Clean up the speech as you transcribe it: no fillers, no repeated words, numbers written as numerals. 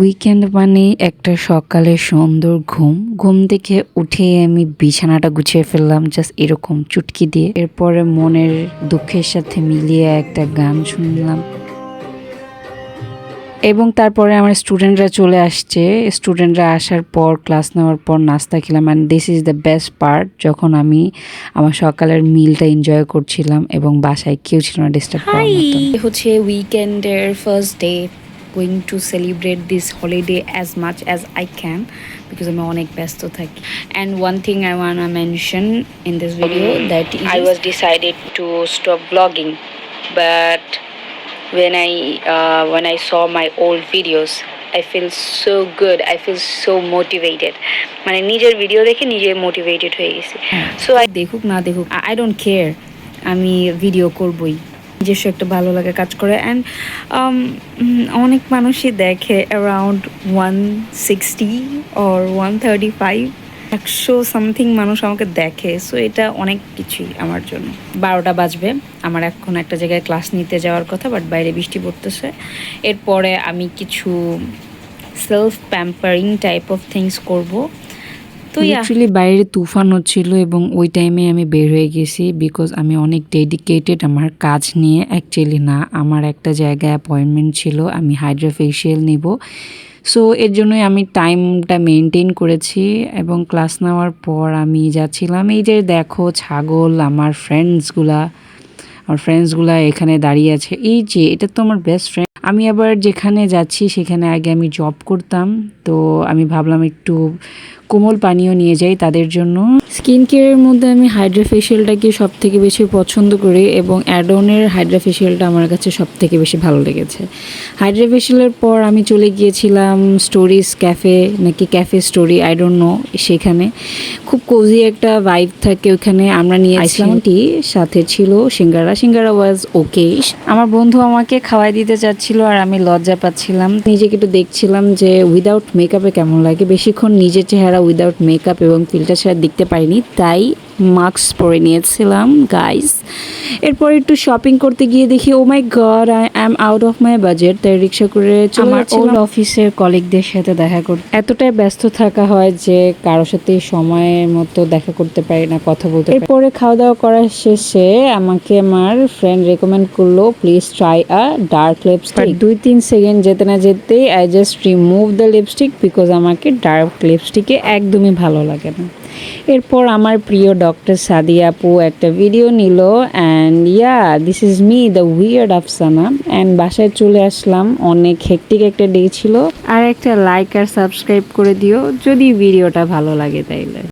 Weekend মানে একটা সকালে সুন্দর ঘুম থেকে উঠে আমি বিছানাটা গুছিয়ে ফেললাম জাস্ট এরকম চুটকি দিয়ে। এরপরে মনের দুঃখের সাথে মিলিয়ে একটা গান শুনলাম এবং তারপরে আমার স্টুডেন্টরা চলে আসছে। স্টুডেন্টরা আসার পর ক্লাস নেওয়ার পর নাস্তা খেলাম and this is the best part, যখন আমি আমার সকালের মিলটা এনজয় করছিলাম এবং বাসায় কেউ ছিল না ডিস্টার্ব করার মতো। হচ্ছে উইকেন্ডের first day, going to celebrate this holiday as much as I can because আমি অনেক ব্যস্ত থাকি। And one thing I want to mention in this video that I was decided to stop ব্লগিং, but when I saw my old videos, I feel so good, I feel so motivated. মানে নিজের video দেখে নিজে motivated হয়ে গেছি। So দেখুক না দেখুক আই ডোন্ট কেয়ার, আমি ভিডিও করবই, নিজস্ব একটা ভালো লাগা কাজ করে। অ্যান্ড অনেক মানুষই দেখে অ্যারাউন্ড 160 or 135, 100 সামথিং মানুষ আমাকে দেখে। সো এটা অনেক কিছুই আমার জন্য। 12টা বাজবে, আমার এখন একটা জায়গায় ক্লাস নিতে যাওয়ার কথা, বাট বাইরে বৃষ্টি পড়তেছে। এরপরে আমি কিছু self pampering type of things করব। তো অ্যাকচুয়ালি বাইরে তুফান হচ্ছিল এবং ওই টাইমে আমি বের হয়ে গেছি বিকজ আমি অনেক ডেডিকেটেড আমার কাজ নিয়ে। অ্যাকচুয়ালি না, আমার একটা জায়গায় অ্যাপয়েন্টমেন্ট ছিল, আমি হাইড্রা ফেশিয়াল নিব। সো এর জন্যই আমি টাইমটা মেনটেন করেছি এবং ক্লাস নেওয়ার পর আমি যাচ্ছিলাম। এই যে দেখো ছাগল, আমার ফ্রেন্ডসগুলা এখানে দাঁড়িয়ে আছে। এই যে এটা তো আমার বেস্ট ফ্রেন্ড। আমি আবার যেখানে যাচ্ছি সেখানে আগে আমি জব করতাম, তো আমি ভাবলাম একটু কোমল পানীয় নিয়ে যাই তাদের জন্য। স্কিন কেয়ারের মধ্যে আমি হাইড্রা ফেশিয়ালটাকে সব থেকে বেশি পছন্দ করি এবং অ্যাডনের হাইড্রা ফেশিয়ালটা আমার কাছে সব থেকে বেশি ভালো লেগেছে। হাইড্রা ফেশিয়ালের পর আমি চলে গিয়েছিলাম স্টোরিজ ক্যাফে, নাকি cafe story, I don't know. সেখানে খুব কোজি একটা ভাইব থাকে ওখানে। আমরা নিয়ে আসলাম টি, সাথে ছিল সিঙ্গারা ওয়াজ ওকে। আমার বন্ধু আমাকে খাওয়াই দিতে চাচ্ছিল আর আমি লজ্জা পাচ্ছিলাম, নিজেকে একটু দেখছিলাম যে উইদাউট মেকআপে কেমন লাগে। বেশিক্ষণ নিজের চেহারা উইদাউট মেকআপ এবং ফিল্টার ছাড়া দেখতে পারিনি, তাই মাস্ক পরে নিয়েছিলাম গাইস। এরপর একটু শপিং করতে গিয়ে দেখি oh my god, I am out of my budget, তাই রিক্সা করে আমার ওল্ড অফিসের কলিগদের সাথে দেখা করতে। এতটাই ব্যস্ত থাকা হয় যে কারোর সাথে সময়ের মতো দেখা করতে পারি না, কথা বলতে। এরপরে খাওয়া দাওয়া করার শেষে আমাকে আমার ফ্রেন্ড রেকমেন্ড করলো please try a dark lipstick. 2-3 second যেতে না যেতেই I just remove the lipstick because আমাকে ডার্ক লিপস্টিকে একদমই ভালো লাগে না। এরপর আমার প্রিয় ডক্টর সাদিয়া আপু একটা ভিডিও নিল and this is me the weird Afsana. And বাসায় চলে আসলাম, অনেক হেক্টিক একটা ডে ছিল। আর একটা লাইক আর সাবস্ক্রাইব করে দিও যদি ভিডিওটা ভালো লাগে তাইলে।